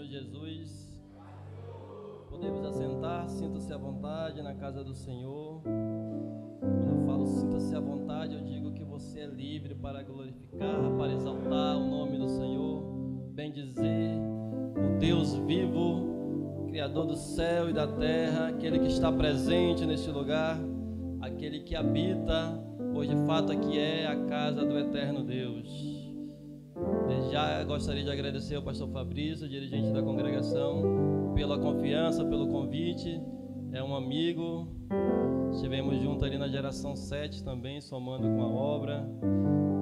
Jesus. Podemos assentar, sinta-se à vontade na casa do Senhor. Quando eu falo sinta-se à vontade, eu digo que você é livre para glorificar, para exaltar o nome do Senhor, bendizer o Deus vivo, Criador do céu e da terra, aquele que está presente neste lugar, aquele que habita, pois de fato aqui é a casa do eterno Deus. Desde já gostaria de agradecer ao pastor Fabrício, dirigente da congregação, pela confiança, pelo convite. É um amigo. Estivemos juntos ali na geração 7 também, somando com a obra.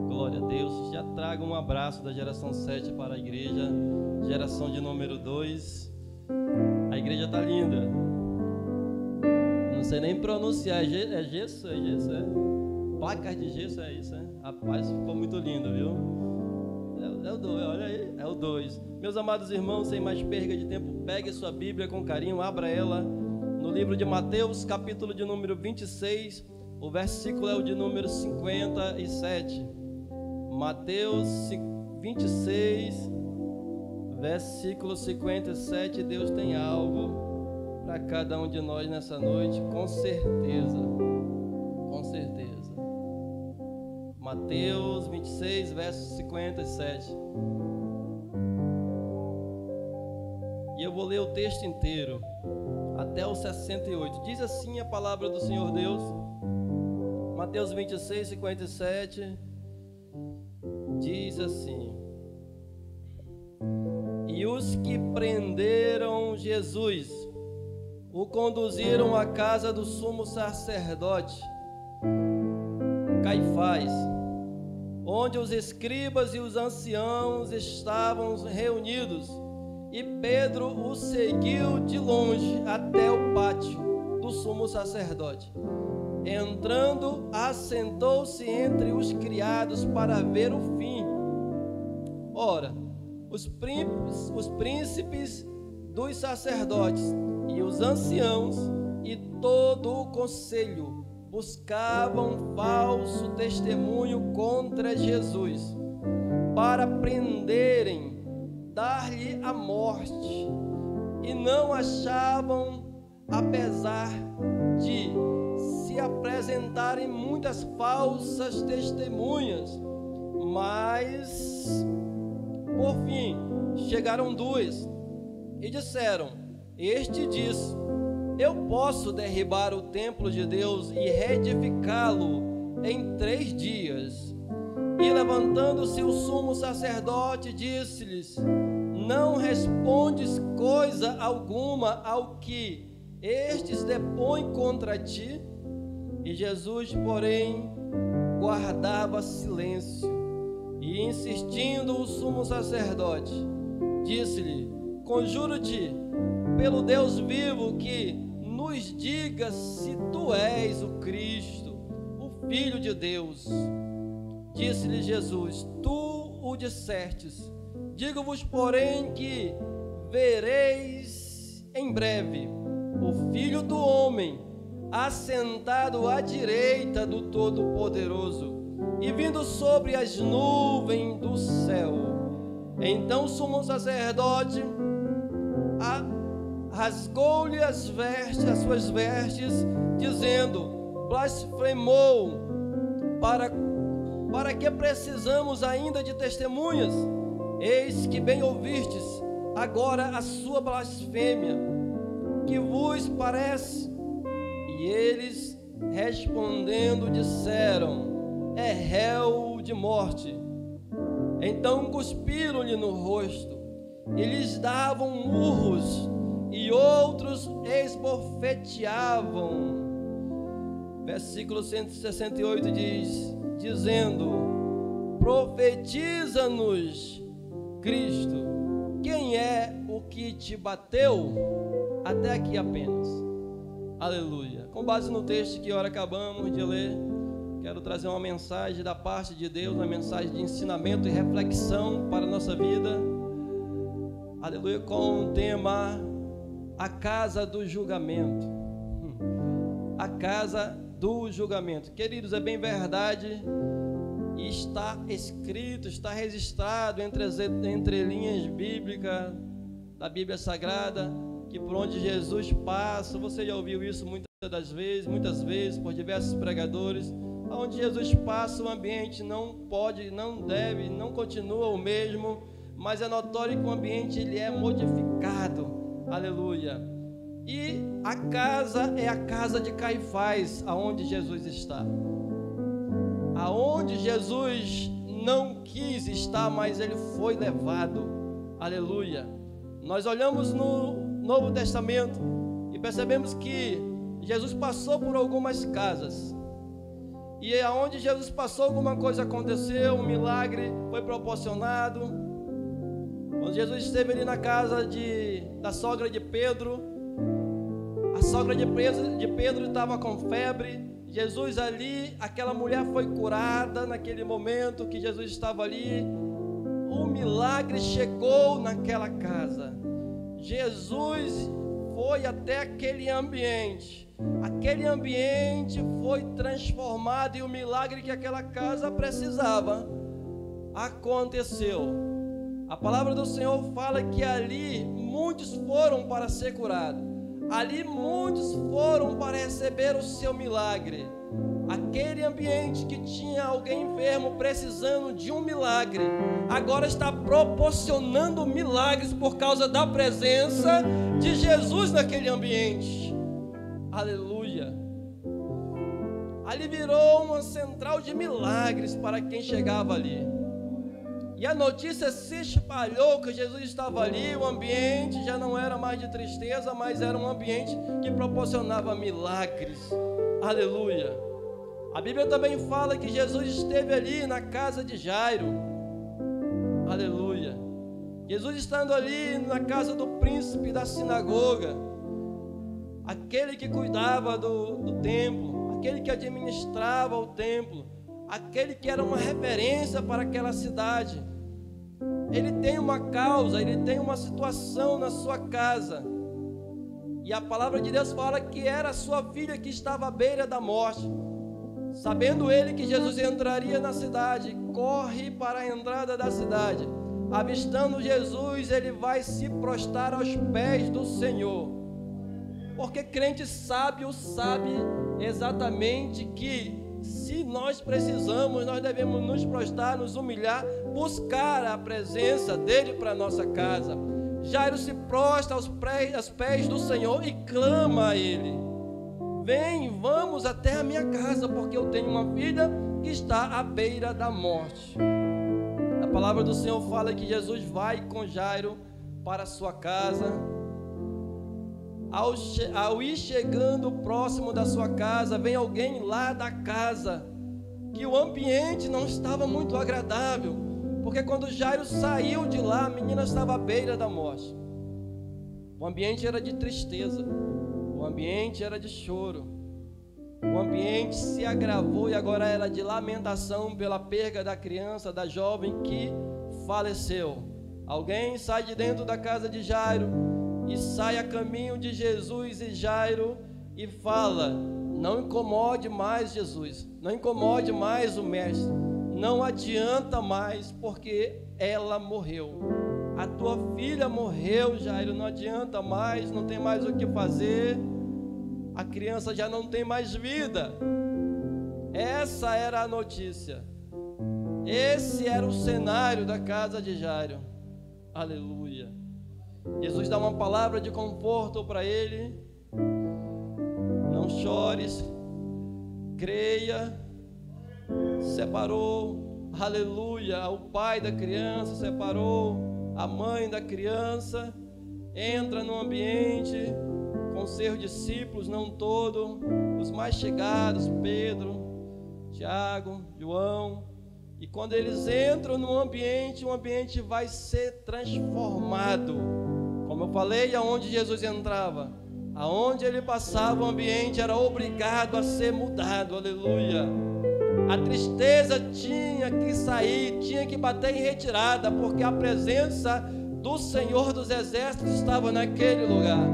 Glória a Deus. Já trago um abraço da geração 7 para a igreja, geração de número 2. A igreja está linda. Não sei nem pronunciar. É gesso? É gesso? É? Placas de gesso, é isso, é? Rapaz, ficou muito lindo, viu? É o 2, olha aí, é o 2. Meus amados irmãos, sem mais perda de tempo, pegue sua Bíblia com carinho, abra ela no livro de Mateus, capítulo de número 26, o versículo é o de número 57. Mateus 26, versículo 57. Deus tem algo para cada um de nós nessa noite, com certeza, com certeza. Mateus 26, verso 57. E eu vou ler o texto inteiro, até o 68. Diz assim a palavra do Senhor Deus. Mateus 26, 57. Diz assim: E os que prenderam Jesus o conduziram à casa do sumo sacerdote Caifás, onde os escribas e os anciãos estavam reunidos, e Pedro o seguiu de longe até o pátio do sumo sacerdote. Entrando, assentou-se entre os criados para ver o fim. Ora, os príncipes dos sacerdotes e os anciãos e todo o conselho buscavam falso testemunho contra Jesus, para prenderem, dar-lhe a morte, e não achavam, apesar de se apresentarem muitas falsas testemunhas. Mas, por fim, chegaram duas e disseram: Este disse: Eu posso derribar o templo de Deus e reedificá-lo em 3 dias. E levantando-se o sumo sacerdote, disse-lhes: Não respondes coisa alguma ao que estes depõem contra ti? E Jesus, porém, guardava silêncio. E insistindo o sumo sacerdote, disse-lhe: Conjuro-te, pelo Deus vivo, que nos diga se tu és o Cristo, o Filho de Deus. Disse-lhe Jesus: Tu o dissestes. Digo-vos, porém, que vereis em breve o Filho do Homem assentado à direita do Todo-Poderoso e vindo sobre as nuvens do céu. Então o sumo sacerdote rasgou-lhe as suas vestes, dizendo: Blasfemou. Para que precisamos ainda de testemunhas? Eis que bem ouvistes agora a sua blasfêmia. Que vos parece? E eles, respondendo, disseram: É réu de morte. Então cuspiram-lhe no rosto e lhes davam murros, e outros esbofeteavam. Versículo 168 dizendo: Profetiza-nos, Cristo, quem é o que te bateu? Até aqui apenas. Aleluia. Com base no texto que ora acabamos de ler, quero trazer uma mensagem da parte de Deus, uma mensagem de ensinamento e reflexão para a nossa vida. Aleluia, com o tema: a casa do julgamento. A casa do julgamento. Queridos, é bem verdade, e está escrito, está registrado entre as entrelinhas bíblicas, da Bíblia Sagrada, que por onde Jesus passa, você já ouviu isso muitas vezes, por diversos pregadores, onde Jesus passa o ambiente não pode, não deve, não continua o mesmo, mas é notório que o ambiente ele é modificado, aleluia. E a casa é a casa de Caifás, aonde Jesus está, aonde Jesus não quis estar, mas ele foi levado, aleluia. Nós olhamos no Novo Testamento e percebemos que Jesus passou por algumas casas, e aonde Jesus passou, alguma coisa aconteceu, um milagre foi proporcionado. Quando Jesus esteve ali na casa da sogra de Pedro, a sogra de Pedro estava com febre. Jesus ali, aquela mulher foi curada naquele momento que Jesus estava ali. O milagre chegou naquela casa. Jesus foi até aquele ambiente foi transformado, e o milagre que aquela casa precisava aconteceu. A palavra do Senhor fala que ali muitos foram para ser curados, ali muitos foram para receber o seu milagre. Aquele ambiente que tinha alguém enfermo precisando de um milagre, agora está proporcionando milagres por causa da presença de Jesus naquele ambiente. Aleluia. Ali virou uma central de milagres para quem chegava ali. E a notícia se espalhou que Jesus estava ali. O ambiente já não era mais de tristeza, mas era um ambiente que proporcionava milagres. Aleluia. A Bíblia também fala que Jesus esteve ali na casa de Jairo. Aleluia. Jesus estando ali na casa do príncipe da sinagoga, aquele que cuidava do templo, aquele que administrava o templo, aquele que era uma referência para aquela cidade. Ele tem uma causa, ele tem uma situação na sua casa. E a palavra de Deus fala que era a sua filha que estava à beira da morte. Sabendo ele que Jesus entraria na cidade, corre para a entrada da cidade. Avistando Jesus, ele vai se prostrar aos pés do Senhor. Porque crente sábio sabe exatamente que se nós precisamos, nós devemos nos prostrar, nos humilhar, buscar a presença dele para a nossa casa. Jairo se prostra aos pés do Senhor e clama a ele: vem, vamos até a minha casa, porque eu tenho uma filha que está à beira da morte. A palavra do Senhor fala que Jesus vai com Jairo para a sua casa. Ao ir chegando próximo da sua casa, vem alguém lá da casa, que o ambiente não estava muito agradável, porque quando Jairo saiu de lá, a menina estava à beira da morte. O ambiente era de tristeza, o ambiente era de choro, o ambiente se agravou e agora era de lamentação pela perda da criança, da jovem que faleceu. Alguém sai de dentro da casa de Jairo e sai a caminho de Jesus e Jairo e fala: não incomode mais Jesus, não incomode mais o mestre, não adianta mais, porque ela morreu. A tua filha morreu, Jairo, não adianta mais, não tem mais o que fazer, a criança já não tem mais vida. Essa era a notícia, esse era o cenário da casa de Jairo. Aleluia. Jesus dá uma palavra de conforto para ele: não chores, creia. Separou, aleluia, o pai da criança, separou a mãe da criança, entra no ambiente com seus discípulos, não todos, os mais chegados, Pedro, Tiago, João. E quando eles entram no ambiente, o ambiente vai ser transformado. Como eu falei, aonde Jesus entrava, aonde ele passava, o ambiente era obrigado a ser mudado. Aleluia. A tristeza tinha que sair, tinha que bater em retirada, porque a presença do Senhor dos Exércitos estava naquele lugar.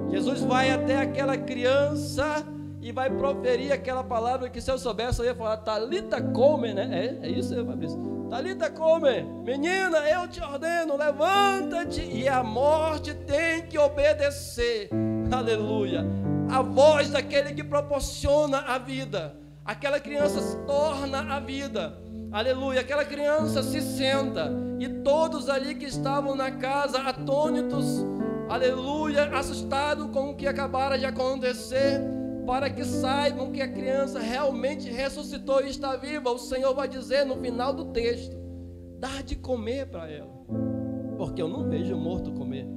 Jesus vai até aquela criança e vai proferir aquela palavra que, se eu soubesse, eu ia falar Talita come, né? É isso, Fabrício. Talita come, menina, eu te ordeno, levanta-te. E a morte tem que obedecer. Aleluia. A voz daquele que proporciona a vida. Aquela criança se torna a vida. Aleluia. Aquela criança se senta. E todos ali que estavam na casa, atônitos, aleluia, assustados com o que acabara de acontecer, para que saibam que a criança realmente ressuscitou e está viva, o Senhor vai dizer no final do texto: dá de comer para ela, porque eu não vejo morto comer.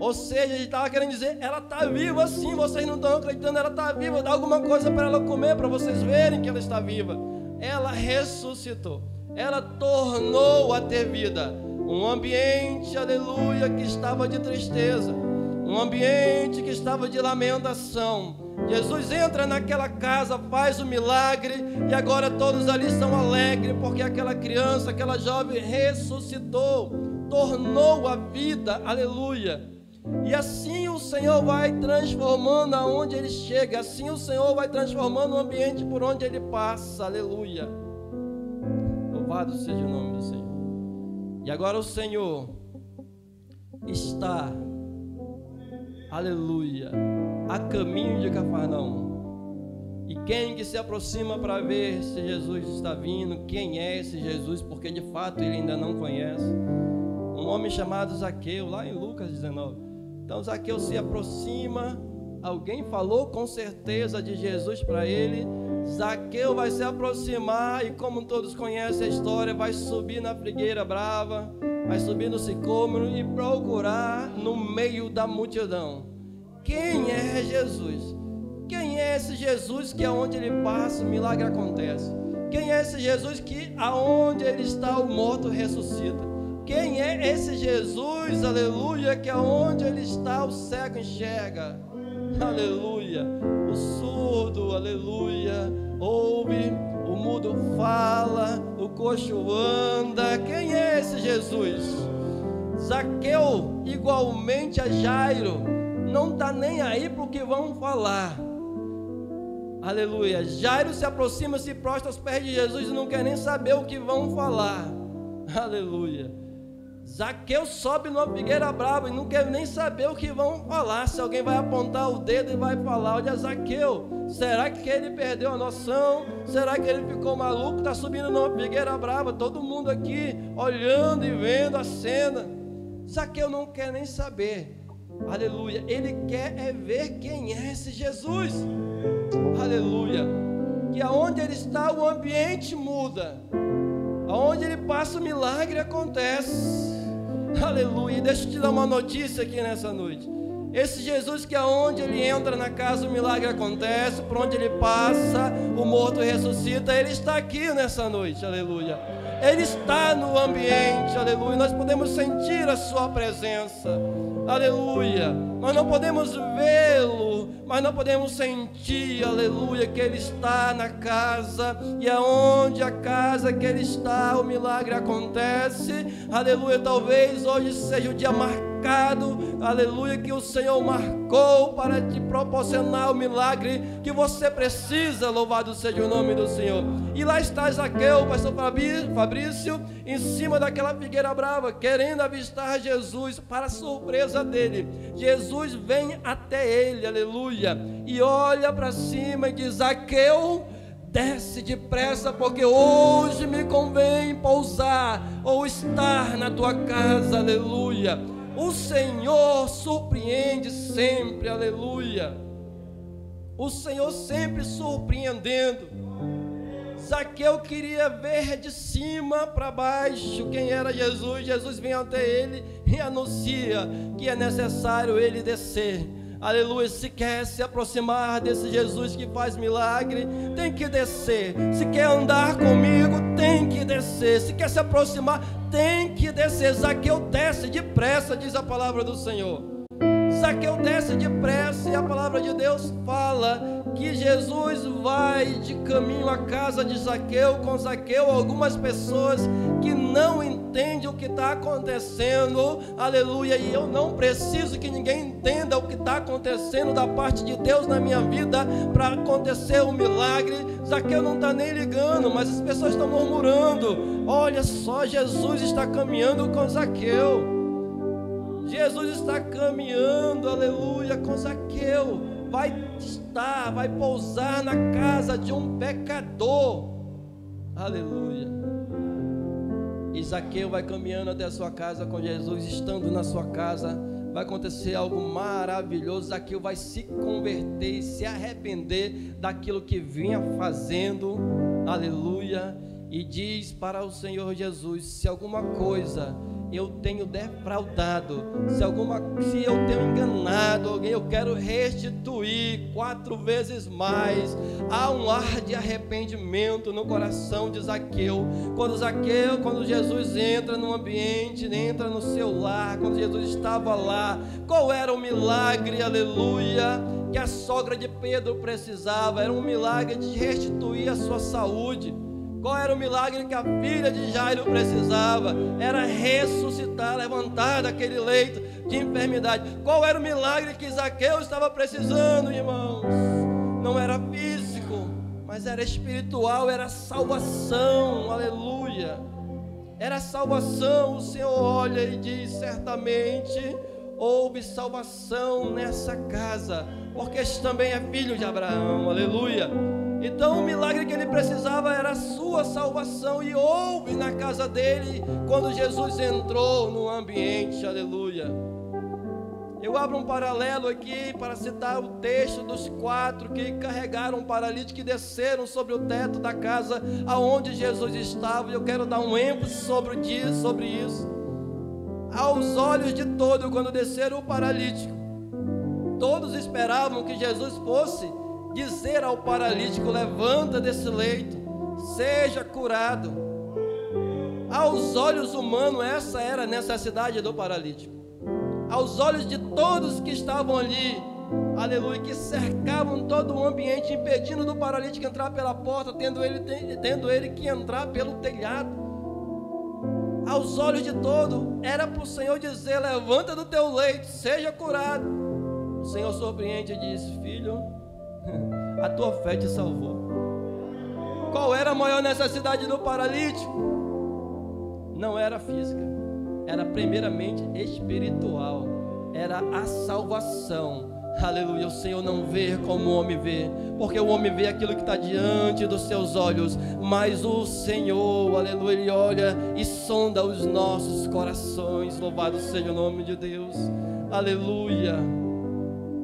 Ou seja, ele estava querendo dizer, ela está viva sim, vocês não estão acreditando, ela está viva, dá alguma coisa para ela comer, para vocês verem que ela está viva. Ela ressuscitou, ela tornou a ter vida. Um ambiente, aleluia, que estava de tristeza, um ambiente que estava de lamentação. Jesus entra naquela casa, faz o milagre, e agora todos ali são alegres, porque aquela criança, aquela jovem ressuscitou, tornou a vida, aleluia. E assim o Senhor vai transformando aonde Ele chega, assim o Senhor vai transformando o ambiente por onde Ele passa, aleluia. Louvado seja o nome do Senhor. E agora o Senhor está, aleluia, a caminho de Cafarnaum. E quem que se aproxima para ver se Jesus está vindo, quem é esse Jesus, porque de fato ele ainda não conhece. Um homem chamado Zaqueu, lá em Lucas 19. Então Zaqueu se aproxima, alguém falou com certeza de Jesus para ele. Zaqueu vai se aproximar e, como todos conhecem a história, vai subir na figueira brava, vai subir no sicômoro e procurar no meio da multidão. Quem é Jesus? Quem é esse Jesus que aonde ele passa o milagre acontece? Quem é esse Jesus que aonde ele está o morto ressuscita? Quem é esse Jesus, aleluia, que aonde ele está o cego enxerga? Aleluia. O surdo, aleluia, ouve, o mudo fala, o coxo anda. Quem é esse Jesus? Zaqueu, igualmente a Jairo, não está nem aí para o que vão falar. Aleluia. Jairo se aproxima, se prostra aos pés de Jesus e não quer nem saber o que vão falar. Aleluia. Zaqueu sobe numa figueira brava e não quer nem saber o que vão falar. Se alguém vai apontar o dedo e vai falar: olha, Zaqueu, será que ele perdeu a noção? Será que ele ficou maluco? Está subindo numa figueira brava, todo mundo aqui olhando e vendo a cena. Zaqueu não quer nem saber. Aleluia. Ele quer é ver quem é esse Jesus. Aleluia. Que aonde ele está o ambiente muda, aonde ele passa o milagre acontece. Aleluia. Deixa eu te dar uma notícia aqui nessa noite. Esse Jesus que aonde ele entra na casa o milagre acontece, por onde ele passa o morto ressuscita, ele está aqui nessa noite, aleluia. Ele está no ambiente, aleluia. Nós podemos sentir a sua presença, aleluia. Nós não podemos vê-lo, mas nós podemos sentir, aleluia, que ele está na casa, e aonde a casa que ele está, o milagre acontece, aleluia. Talvez hoje seja o dia marcado, aleluia, que o Senhor marcou para te proporcionar o milagre que você precisa. Louvado seja o nome do Senhor. E lá está Zaqueu, pastor Fabrício, em cima daquela figueira brava, querendo avistar Jesus. Para surpresa dele, Jesus vem até ele, aleluia, e olha para cima e diz: Zaqueu, desce depressa, porque hoje me convém pousar ou estar na tua casa, aleluia. O Senhor surpreende sempre, aleluia. O Senhor sempre surpreendendo. Zaqueu queria ver de cima para baixo quem era Jesus. Jesus vem até ele e anuncia que é necessário ele descer. Aleluia. Se quer se aproximar desse Jesus que faz milagre, tem que descer. Se quer andar comigo, tem que descer. Se quer se aproximar, tem que descer. Zaqueu desce depressa, diz a palavra do Senhor. Zaqueu desce depressa, e a palavra de Deus fala que Jesus vai de caminho à casa de Zaqueu. Com Zaqueu, algumas pessoas que não entendem entende o que está acontecendo, aleluia, e eu não preciso que ninguém entenda o que está acontecendo da parte de Deus na minha vida para acontecer um milagre. Zaqueu não está nem ligando, mas as pessoas estão murmurando. Olha só, Jesus está caminhando com Zaqueu. Jesus está caminhando, aleluia, com Zaqueu. Vai pousar na casa de um pecador, aleluia. E Zaqueu vai caminhando até a sua casa com Jesus. Estando na sua casa, vai acontecer algo maravilhoso. Zaqueu vai se converter e se arrepender daquilo que vinha fazendo, aleluia. E diz para o Senhor Jesus: se alguma coisa eu tenho defraudado, se eu tenho enganado alguém, eu quero restituir 4 vezes mais. Há um ar de arrependimento no coração de Zaqueu. Quando Jesus entra no ambiente, entra no seu lar, quando Jesus estava lá, qual era o milagre, aleluia, que a sogra de Pedro precisava? Era um milagre de restituir a sua saúde. Qual era o milagre que a filha de Jairo precisava? Era ressuscitar, levantar daquele leito de enfermidade. Qual era o milagre que Zaqueu estava precisando, irmãos? Não era físico, mas era espiritual, era salvação, aleluia. Era salvação. O Senhor olha e diz: certamente houve salvação nessa casa, porque este também é filho de Abraão, aleluia. Então o milagre que ele precisava era a sua salvação, e houve na casa dele quando Jesus entrou no ambiente, aleluia. Eu abro um paralelo aqui para citar o texto dos 4 que carregaram um paralítico e desceram sobre o teto da casa aonde Jesus estava, e eu quero dar um ênfase sobre isso. Aos olhos de todos, quando desceram o paralítico, todos esperavam que Jesus fosse dizer ao paralítico: levanta desse leito, seja curado. Aos olhos humanos, essa era a necessidade do paralítico. Aos olhos de todos que estavam ali, aleluia, que cercavam todo o ambiente, impedindo do paralítico entrar pela porta, tendo ele que entrar pelo telhado. Aos olhos de todos, era para o Senhor dizer: levanta do teu leito, seja curado. O Senhor surpreende e diz: filho, a tua fé te salvou. Qual era a maior necessidade do paralítico? Não era física, era primeiramente espiritual, era a salvação, aleluia. O Senhor não vê como o homem vê, porque o homem vê aquilo que está diante dos seus olhos, mas o Senhor, aleluia, Ele olha e sonda os nossos corações. Louvado seja o nome de Deus, aleluia,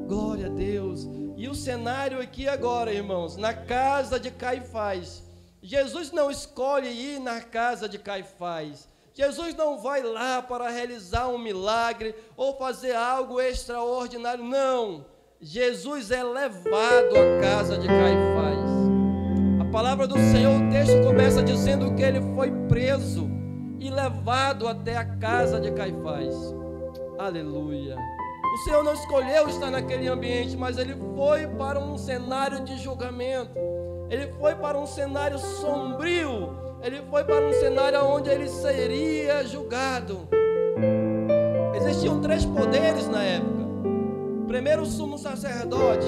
glória a Deus. E o cenário aqui agora, irmãos, na casa de Caifás. Jesus não escolhe ir na casa de Caifás. Jesus não vai lá para realizar um milagre ou fazer algo extraordinário, não. Jesus é levado à casa de Caifás. A palavra do Senhor, o texto começa dizendo que ele foi preso e levado até a casa de Caifás. Aleluia. O Senhor não escolheu estar naquele ambiente, mas ele foi para um cenário de julgamento. Ele foi para um cenário sombrio. Ele foi para um cenário onde ele seria julgado. Existiam 3 poderes na época. Primeiro, o sumo sacerdote,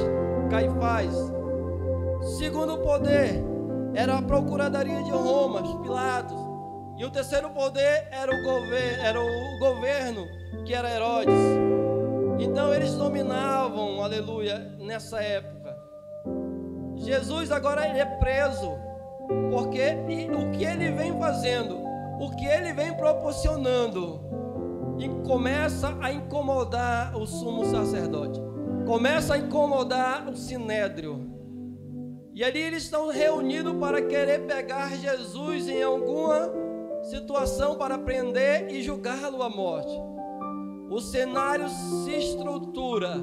Caifás. Segundo poder era a procuradoria de Roma, Pilatos. E o terceiro poder era o governo, que era Herodes. Então eles dominavam, aleluia, nessa época. Jesus agora ele é preso, porque o que ele vem fazendo, o que ele vem proporcionando, e começa a incomodar o sumo sacerdote, começa a incomodar o sinédrio. E ali eles estão reunidos para querer pegar Jesus em alguma situação para prender e julgá-lo à morte. O cenário se estrutura.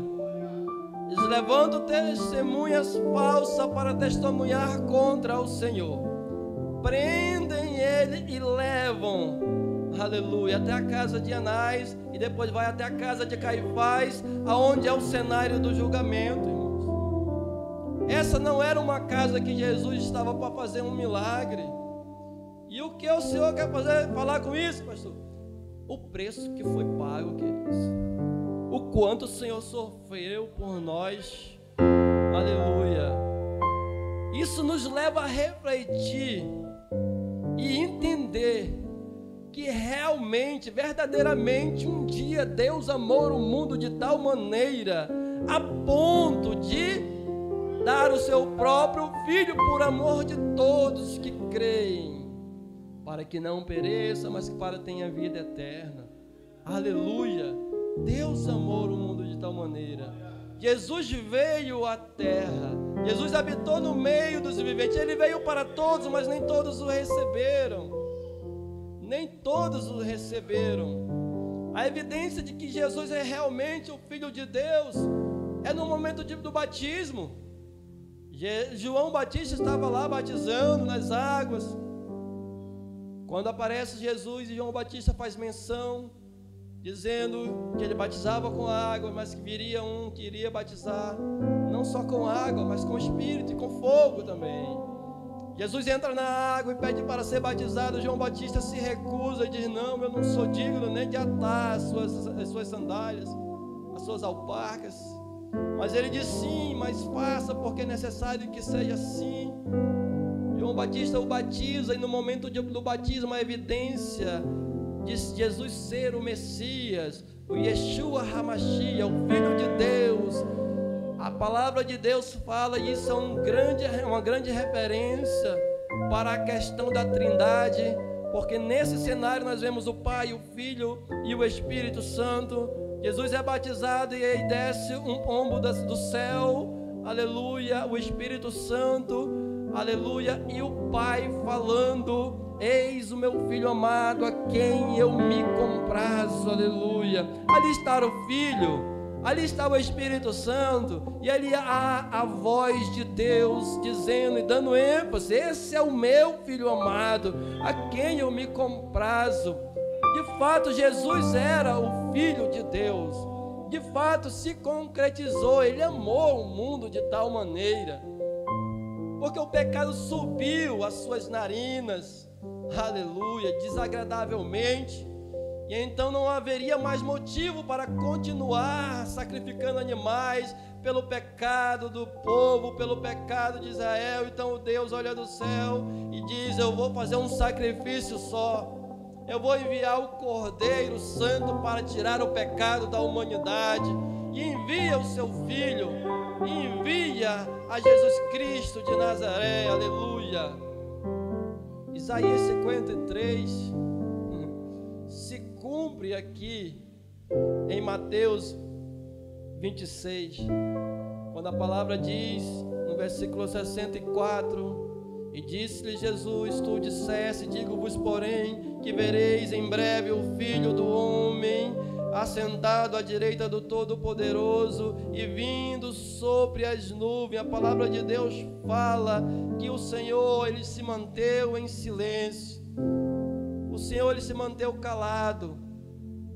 Eles levantam testemunhas falsas para testemunhar contra o Senhor. Prendem ele e levam, aleluia, até a casa de Anás, e depois vai até a casa de Caifás, aonde é o cenário do julgamento, irmãos. Essa não era uma casa que Jesus estava para fazer um milagre. E o que o Senhor quer falar com isso, pastor? O preço que foi pago, queridos. O quanto o Senhor sofreu por nós. Aleluia. Isso nos leva a refletir e entender que realmente, verdadeiramente, um dia Deus amou o mundo de tal maneira a ponto de dar o seu próprio Filho por amor de todos que creem, para que não pereça, mas que para tenha vida eterna. Aleluia. Deus amou o mundo de tal maneira. Jesus veio à terra, Jesus habitou no meio dos viventes. Ele veio para todos, mas nem todos o receberam. Nem todos o receberam. A evidência de que Jesus é realmente o Filho de Deus é no momento do batismo. João Batista estava lá batizando nas águas. Quando aparece Jesus, e João Batista faz menção, dizendo que ele batizava com água, mas que viria um que iria batizar não só com água, mas com Espírito e com fogo também. Jesus entra na água e pede para ser batizado. João Batista se recusa e diz: não, eu não sou digno nem de atar as suas sandálias, as suas alparcas. Mas ele diz: sim, mas faça, porque é necessário que seja assim. João Batista o batiza, e no momento do batismo a evidência de Jesus ser o Messias, o Yeshua HaMashiach, o Filho de Deus. A palavra de Deus fala, e isso é uma grande referência para a questão da Trindade, porque nesse cenário nós vemos o Pai, o Filho e o Espírito Santo. Jesus é batizado e aí desce um pombo do céu, aleluia, o Espírito Santo, aleluia, e o Pai falando: eis o meu Filho amado, a quem eu me comprazo, aleluia. Ali está o Filho, ali está o Espírito Santo, e ali há a voz de Deus dizendo e dando ênfase: esse é o meu Filho amado, a quem eu me comprazo. De fato, Jesus era o Filho de Deus, de fato se concretizou. Ele amou o mundo de tal maneira, porque o pecado subiu às suas narinas, aleluia, desagradavelmente, e então não haveria mais motivo para continuar sacrificando animais pelo pecado do povo, pelo pecado de Israel. Então Deus olha do céu e diz: eu vou fazer um sacrifício só, eu vou enviar o Cordeiro Santo para tirar o pecado da humanidade, e envia o seu Filho, envia a Jesus Cristo de Nazaré, aleluia. Isaías 53 se cumpre aqui em Mateus 26, quando a palavra diz no versículo 64: e disse-lhe Jesus: tu disseste, digo-vos porém, que vereis em breve o Filho do Homem assentado à direita do Todo-Poderoso e vindo sobre as nuvens. A palavra de Deus fala que o Senhor, ele se manteve em silêncio. O Senhor, ele se manteve calado,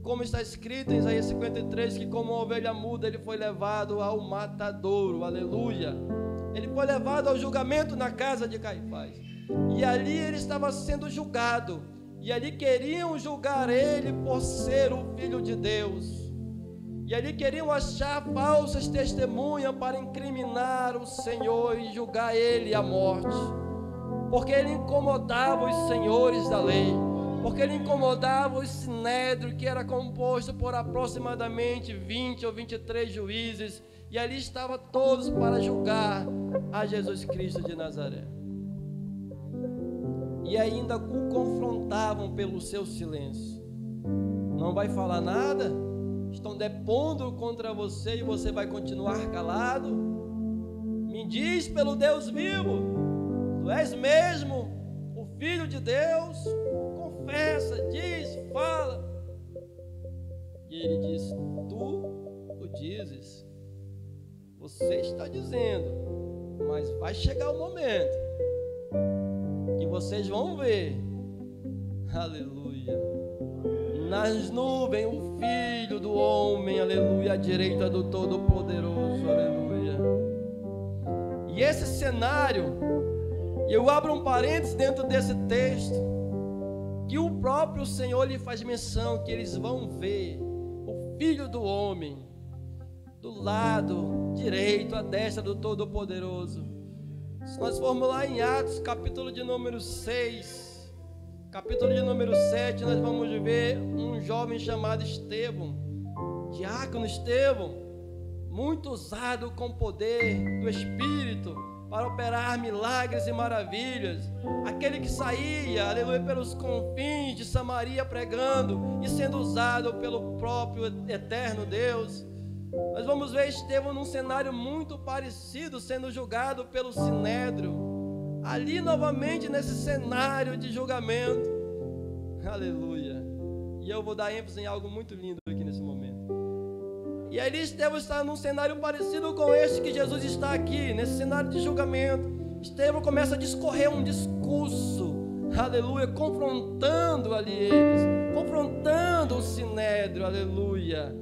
como está escrito em Isaías 53, que como uma ovelha muda ele foi levado ao matadouro, aleluia. Ele foi levado ao julgamento na casa de Caifás, e ali ele estava sendo julgado, e ali queriam julgar ele por ser o Filho de Deus, e ali queriam achar falsas testemunhas para incriminar o Senhor e julgar ele à morte, porque ele incomodava os senhores da lei, porque ele incomodava o sinédrio, que era composto por aproximadamente 20 ou 23 juízes, e ali estavam todos para julgar a Jesus Cristo de Nazaré, e ainda o confrontavam pelo seu silêncio. Não vai falar nada? Estão depondo contra você e você vai continuar calado? Me diz pelo Deus vivo, tu és mesmo o Filho de Deus? Confessa, diz, fala. E ele diz: tu o dizes, você está dizendo, mas vai chegar o momento que vocês vão ver, aleluia, nas nuvens o Filho do Homem, aleluia, à direita do Todo-Poderoso, aleluia. E esse cenário, eu abro um parênteses dentro desse texto, que o próprio Senhor lhe faz menção, que eles vão ver o Filho do Homem do lado direito, à destra do Todo-Poderoso. Se nós formos lá em Atos, capítulo de número 6, capítulo de número 7, nós vamos ver um jovem chamado Estevão, diácono Estevão, muito usado com poder do Espírito para operar milagres e maravilhas, aquele que saía, aleluia, pelos confins de Samaria pregando e sendo usado pelo próprio eterno Deus. Nós vamos ver Estevão num cenário muito parecido, sendo julgado pelo Sinédrio, ali novamente nesse cenário de julgamento, aleluia. E eu vou dar ênfase em algo muito lindo aqui nesse momento. E ali Estevão está num cenário parecido com este que Jesus está aqui, nesse cenário de julgamento. Estevão começa a discorrer um discurso, aleluia, confrontando ali eles, confrontando o Sinédrio, aleluia.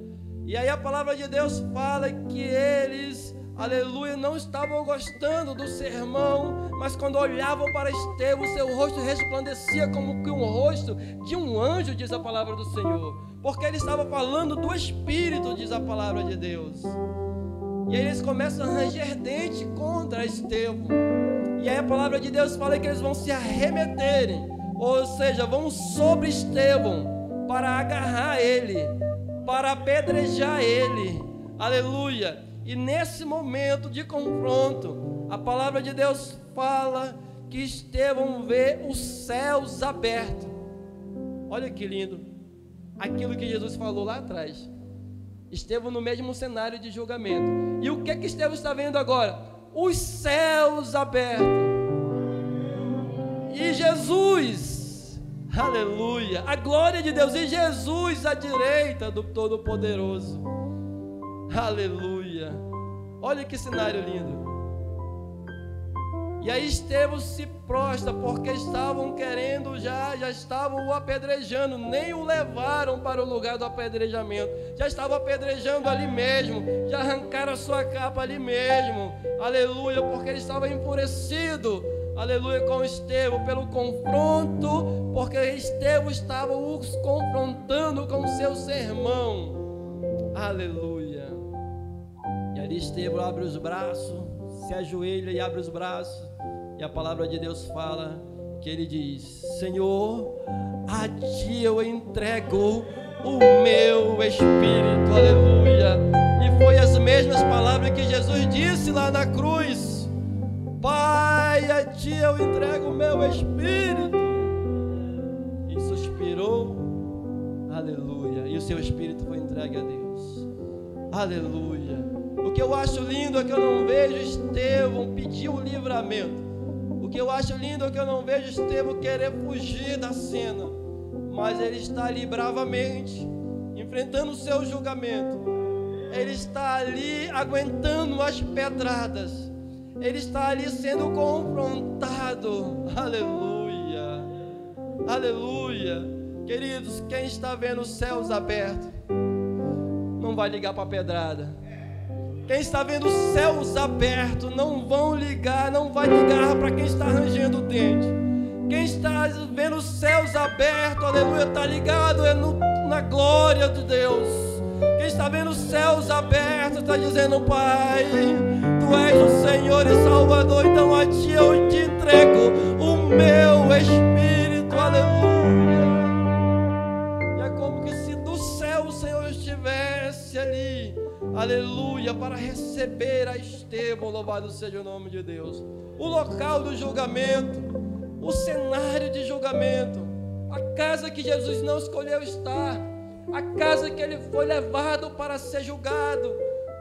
E aí a palavra de Deus fala que eles, aleluia, não estavam gostando do sermão, mas quando olhavam para Estevão, seu rosto resplandecia como que um rosto de um anjo, diz a palavra do Senhor, porque ele estava falando do Espírito, diz a palavra de Deus. E aí eles começam a ranger dente contra Estevão. E aí a palavra de Deus fala que eles vão se arremeterem, ou seja, vão sobre Estevão para agarrar ele, para apedrejar ele, aleluia. E nesse momento de confronto, a palavra de Deus fala que Estevão vê os céus abertos. Olha que lindo, aquilo que Jesus falou lá atrás. Estevão no mesmo cenário de julgamento. E o que que Estevão está vendo agora? Os céus abertos. E Jesus, aleluia, a glória de Deus, e Jesus à direita do Todo-Poderoso, aleluia. Olha que cenário lindo. E aí Estevão se prostra, porque estavam querendo, já estavam o apedrejando, nem o levaram para o lugar do apedrejamento, já estavam apedrejando ali mesmo, já arrancaram a sua capa ali mesmo, aleluia, porque ele estava enfurecido, aleluia, com Estevão, pelo confronto, porque Estevão estava os confrontando com o seu sermão, aleluia. E ali Estevão abre os braços, se ajoelha e abre os braços, e a palavra de Deus fala que ele diz: Senhor, a ti eu entrego o meu espírito, aleluia. E foi as mesmas palavras que Jesus disse lá na cruz: Pai, a ti eu entrego o meu espírito. E suspirou, aleluia, e o seu espírito foi entregue a Deus, aleluia. O que eu acho lindo é que eu não vejo Estevão pedir o livramento. O que eu acho lindo é que eu não vejo Estevão querer fugir da cena, mas ele está ali bravamente, enfrentando o seu julgamento. Ele está ali aguentando as pedradas. Ele está ali sendo confrontado. Aleluia, aleluia. Queridos, quem está vendo os céus abertos não vai ligar para a pedrada. Quem está vendo os céus abertos não vai ligar para quem está rangendo o dente. Quem está vendo os céus abertos, aleluia, está ligado na glória de Deus. Quem está vendo os céus abertos está dizendo: Pai, Tu és o Senhor e Salvador, então a Ti eu te entrego o meu espírito, aleluia. E é como que se do céu o Senhor estivesse ali, aleluia, para receber a Estevão, louvado seja o nome de Deus. O local do julgamento, o cenário de julgamento, a casa que Jesus não escolheu estar, a casa que ele foi levado para ser julgado.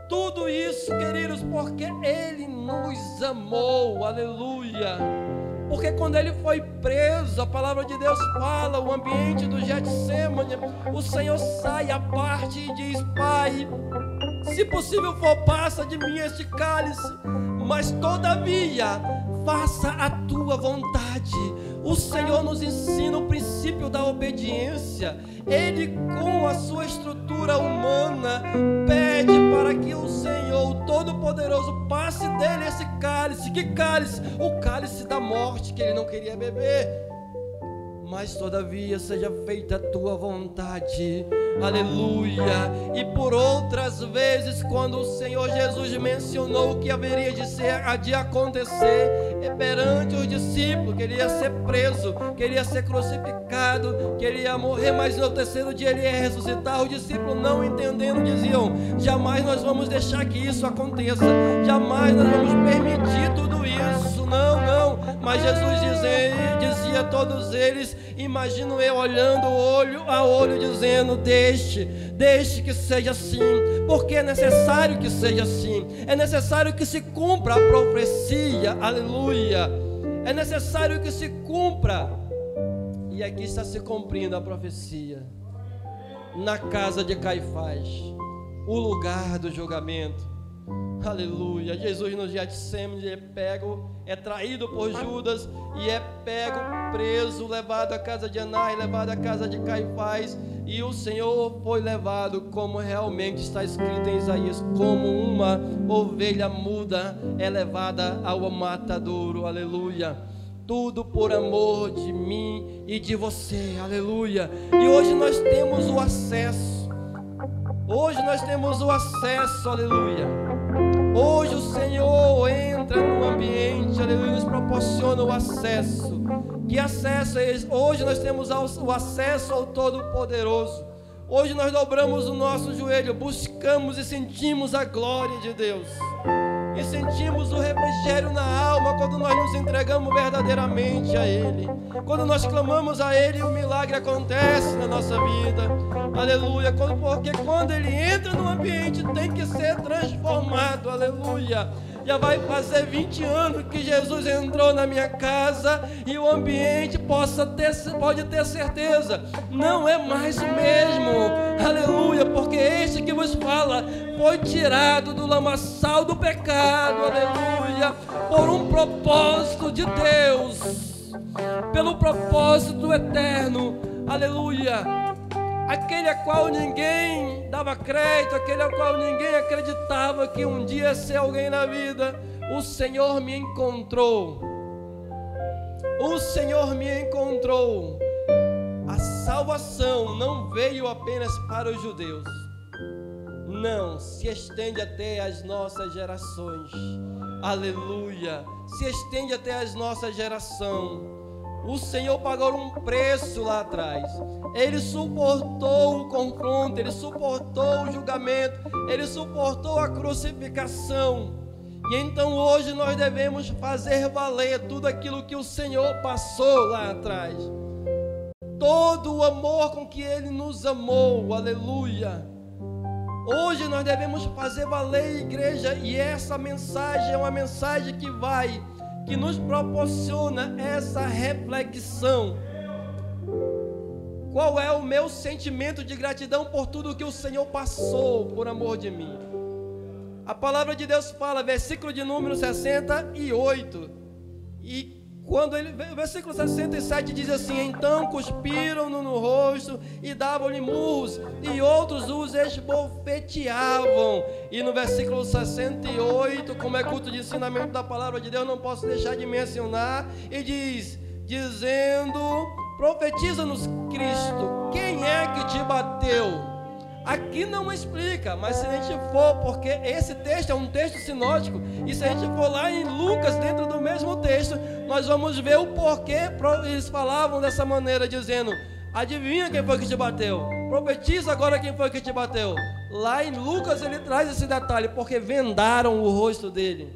Tudo isso, queridos, porque ele nos amou, aleluia. Porque quando ele foi preso, a palavra de Deus fala, o ambiente do Getsêmani, o Senhor sai à parte e diz: Pai, se possível for, passa de mim este cálice, mas todavia faça a tua vontade. O Senhor nos ensina o princípio da obediência. Ele, com a sua estrutura humana, pede para que o Senhor, o Todo-Poderoso, passe dele esse cálice. Que cálice? O cálice da morte, que ele não queria beber. mas todavia seja feita a tua vontade. Aleluia. E por outras vezes, quando o Senhor Jesus mencionou o que haveria de acontecer perante os discípulos, que ele ia ser preso, que ele ia ser crucificado, que ele ia morrer, mas no terceiro dia ele ia ressuscitar, os discípulos, não entendendo, diziam: jamais nós vamos deixar que isso aconteça, jamais nós vamos permitir tudo isso, não. Mas Jesus dizia a todos eles, imagino eu olhando olho a olho, dizendo: deixe que seja assim, porque é necessário que seja assim, é necessário que se cumpra a profecia, aleluia, é necessário que se cumpra. E aqui está se cumprindo a profecia, na casa de Caifás, o lugar do julgamento. Aleluia. Jesus no Getsêmani é traído por Judas e é pego, preso, levado à casa de Anás, levado à casa de Caifás, e o Senhor foi levado, como realmente está escrito em Isaías, como uma ovelha muda é levada ao matadouro. Aleluia. Tudo por amor de mim e de você. Aleluia. E hoje nós temos o acesso. Aleluia. Hoje o Senhor entra no ambiente, aleluia, nos proporciona o acesso. Que acesso é esse? Hoje nós temos o acesso ao Todo-Poderoso. Hoje nós dobramos o nosso joelho, buscamos e sentimos a glória de Deus. E sentimos o refrigério na alma quando nós nos entregamos verdadeiramente a Ele. Quando nós clamamos a Ele, o milagre acontece na nossa vida. Aleluia. Porque quando Ele entra no ambiente, tem que ser transformado. Aleluia. Já vai fazer 20 anos que Jesus entrou na minha casa e o ambiente pode ter certeza, não é mais o mesmo. Aleluia, porque este que vos fala foi tirado do lamaçal do pecado, aleluia, por um propósito de Deus, pelo propósito eterno, aleluia. Aquele a qual ninguém dava crédito, aquele a qual ninguém acreditava que um dia ia ser alguém na vida, o Senhor me encontrou. O Senhor me encontrou. A salvação não veio apenas para os judeus, não, se estende até as nossas gerações. Aleluia, se estende até as nossas gerações. O Senhor pagou um preço lá atrás. Ele suportou o confronto, Ele suportou o julgamento, Ele suportou a crucificação. E então hoje nós devemos fazer valer tudo aquilo que o Senhor passou lá atrás. Todo o amor com que Ele nos amou, aleluia. Hoje nós devemos fazer valer, igreja, e essa mensagem é uma mensagem que nos proporciona essa reflexão. Qual é o meu sentimento de gratidão por tudo que o Senhor passou por amor de mim? A palavra de Deus fala, versículo de número 68, e o versículo 67 diz assim: então cuspiram-no no rosto e davam-lhe murros, e outros os esbofeteavam. E no versículo 68, como é culto de ensinamento da palavra de Deus, não posso deixar de mencionar, e dizendo: profetiza-nos, Cristo, quem é que te bateu? Aqui não explica, mas se a gente for, porque esse texto é um texto sinótico, e se a gente for lá em Lucas, dentro do mesmo texto, nós vamos ver o porquê eles falavam dessa maneira, dizendo: adivinha quem foi que te bateu? Profetiza agora quem foi que te bateu. Lá em Lucas ele traz esse detalhe, porque vendaram o rosto dele,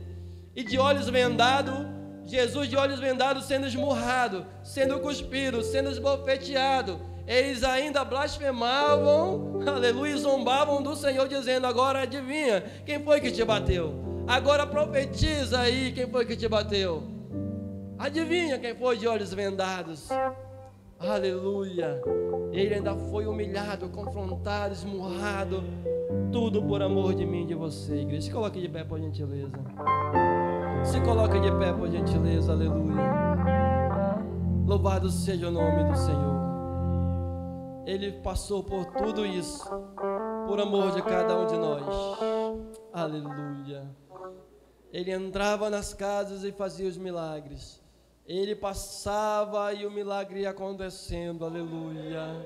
e de olhos vendados, Jesus de olhos vendados, sendo esmurrado, sendo cuspido, sendo esbofeteado, eles ainda blasfemavam, aleluia, zombavam do Senhor, dizendo: agora adivinha quem foi que te bateu? Agora profetiza aí quem foi que te bateu. Adivinha quem foi de olhos vendados? Aleluia. Ele ainda foi humilhado, confrontado, esmurrado, tudo por amor de mim e de você, igreja. Se coloque de pé, por gentileza. Se coloque de pé, por gentileza, aleluia. Louvado seja o nome do Senhor. Ele passou por tudo isso, por amor de cada um de nós. Aleluia. Ele entrava nas casas e fazia os milagres. ele passava e o milagre ia acontecendo, aleluia.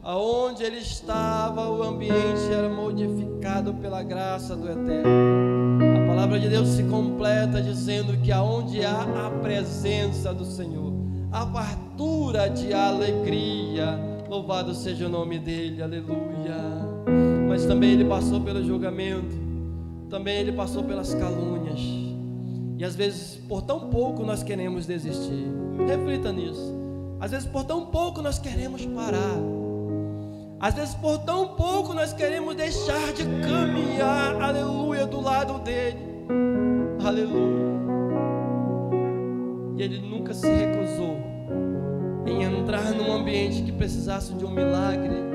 Aonde ele estava, o ambiente era modificado pela graça do Eterno. A palavra de Deus se completa dizendo que aonde há a presença do Senhor, a fartura de alegria, louvado seja o nome dele, aleluia. Mas também ele passou pelo julgamento, também ele passou pelas calúnias, e às vezes por tão pouco nós queremos desistir. Reflita nisso. Às vezes por tão pouco nós queremos parar, às vezes por tão pouco nós queremos deixar de caminhar, aleluia, do lado dele, aleluia. E ele nunca se recusou em entrar num ambiente que precisasse de um milagre.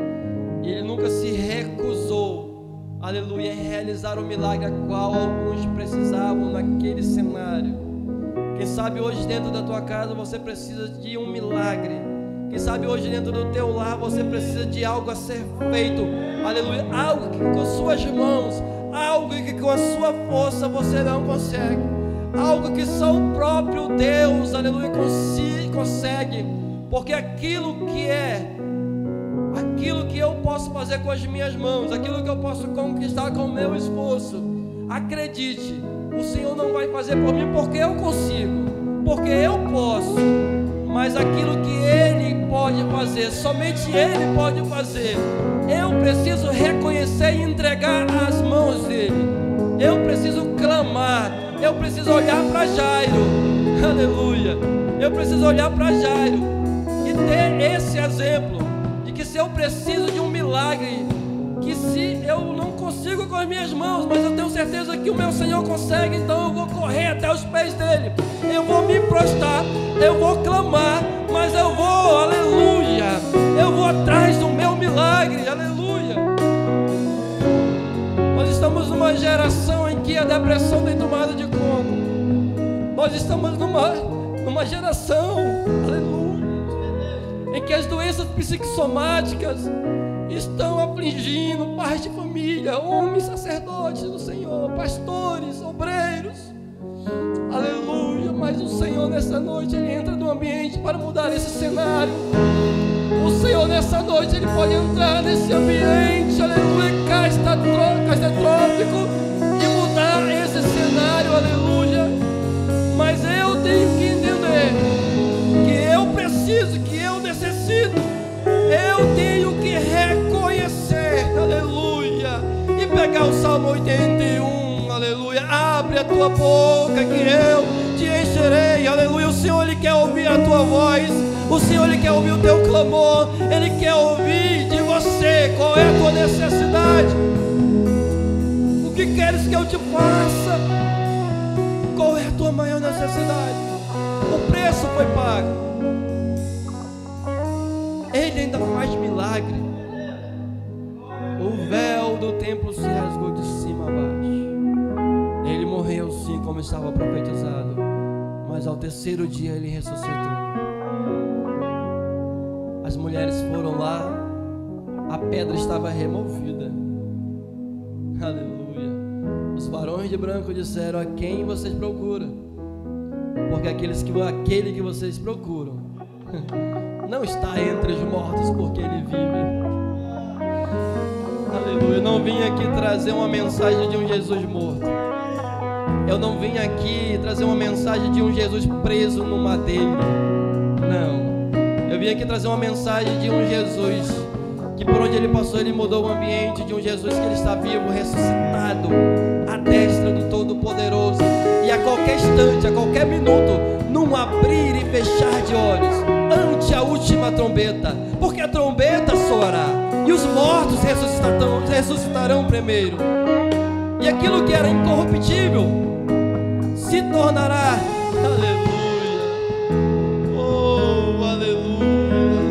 E ele nunca se recusou, aleluia, em realizar o milagre a qual alguns precisavam naquele cenário. Quem sabe hoje dentro da tua casa você precisa de um milagre. Quem sabe hoje dentro do teu lar você precisa de algo a ser feito, aleluia, algo que com suas mãos, algo que com a sua força você não consegue, algo que só o próprio Deus, aleluia, consegue, porque aquilo que eu posso fazer com as minhas mãos, aquilo que eu posso conquistar com o meu esforço, acredite, o Senhor não vai fazer por mim porque eu consigo, porque eu posso, mas aquilo que Ele pode fazer, somente Ele pode fazer. Eu preciso reconhecer e entregar as mãos dEle. Eu preciso clamar. Eu preciso olhar para Jairo. Aleluia. Eu preciso olhar para Jairo e ter esse exemplo de que se eu preciso de um milagre, que se eu não consigo com as minhas mãos, mas eu tenho certeza que o meu Senhor consegue, então eu vou correr até os pés dele, eu vou me prostrar, eu vou clamar, mas eu vou, aleluia, eu vou atrás do meu milagre, aleluia. Nós estamos numa geração em que a depressão tem tomado de conta. Nós estamos numa geração, aleluia, em que as doenças psicossomáticas estão afligindo pais de família, homens sacerdotes do Senhor, pastores, obreiros, aleluia. Mas o Senhor nessa noite, Ele entra no ambiente para mudar esse cenário. O Senhor nessa noite, Ele pode entrar nesse ambiente, aleluia, castratrópico, e mudar esse cenário, aleluia. Mas eu tenho que entender que eu preciso, que eu necessito, eu tenho que reconhecer, aleluia, e pegar o Salmo 81, aleluia. Abre a tua boca que eu te encherei, aleluia. O Senhor, Ele quer ouvir a tua voz, o Senhor, Ele quer ouvir o teu clamor, Ele quer ouvir de você qual é a tua necessidade. O que queres que eu te faça? Qual é a tua maior necessidade? O preço foi pago, Ele ainda faz milagre. O véu do templo se rasgou de cima a baixo. Ele morreu sim, como estava profetizado, mas ao terceiro dia Ele ressuscitou. As mulheres foram lá, a pedra estava removida, aleluia. Os varões de branco disseram: a quem vocês procuram? Porque aquele que vocês procuram não está entre os mortos, porque Ele vive. Aleluia. Eu não vim aqui trazer uma mensagem de um Jesus morto. Eu não vim aqui trazer uma mensagem de um Jesus preso no madeiro. Não. Eu vim aqui trazer uma mensagem de um Jesus que por onde Ele passou, Ele mudou o ambiente. De um Jesus que Ele está vivo, ressuscitado, à destra do Todo-Poderoso. E a qualquer instante, a qualquer minuto, num abrir e fechar de olhos, ante a última trombeta, porque a trombeta soará e os mortos ressuscitarão primeiro, e aquilo que era incorruptível se tornará, aleluia, oh aleluia,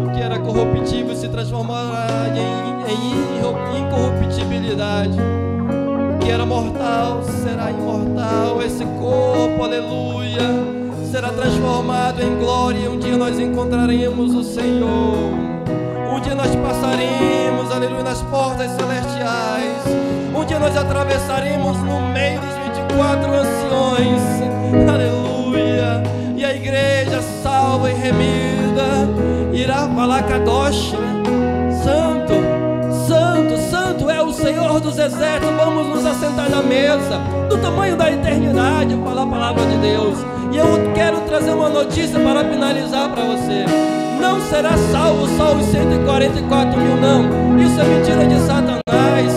o que era corruptível se transformará em incorruptibilidade, o que era mortal será imortal, esse corpo, aleluia, será transformado em glória. Um dia nós encontraremos o Senhor. Um dia nós passaremos, aleluia, nas portas celestiais. Um dia nós atravessaremos no meio dos 24 anciões, aleluia. aleluia. E a igreja salva e remida irá falar Kadosh, né? Santo, santo, santo é o Senhor dos exércitos. Vamos nos assentar na mesa do tamanho da eternidade, falar a palavra de Deus. E eu quero trazer uma notícia para finalizar para você. Não será salvo só os 144 mil, não. Isso é mentira de Satanás.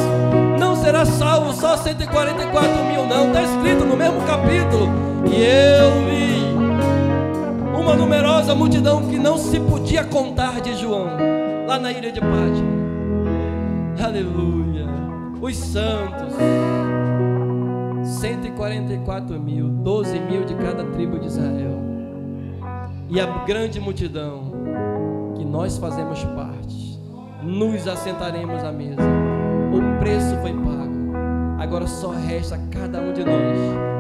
Não será salvo só 144 mil, não. Está escrito no mesmo capítulo. E eu vi uma numerosa multidão que não se podia contar de João, lá na ilha de Pátmos. Aleluia. Os santos, 144 mil, 12 mil de cada tribo de Israel. E a grande multidão que nós fazemos parte, nos assentaremos à mesa. O preço foi pago. Agora só resta cada um de nós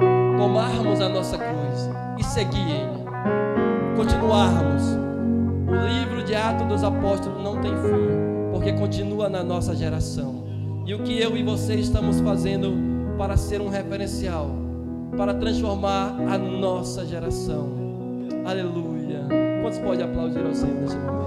tomarmos a nossa cruz e seguir Ele, continuarmos. O livro de Atos dos Apóstolos não tem fim, porque continua na nossa geração. E o que eu e você estamos fazendo para ser um referencial, para transformar a nossa geração. Aleluia. Quantos podem aplaudir ao Senhor neste momento?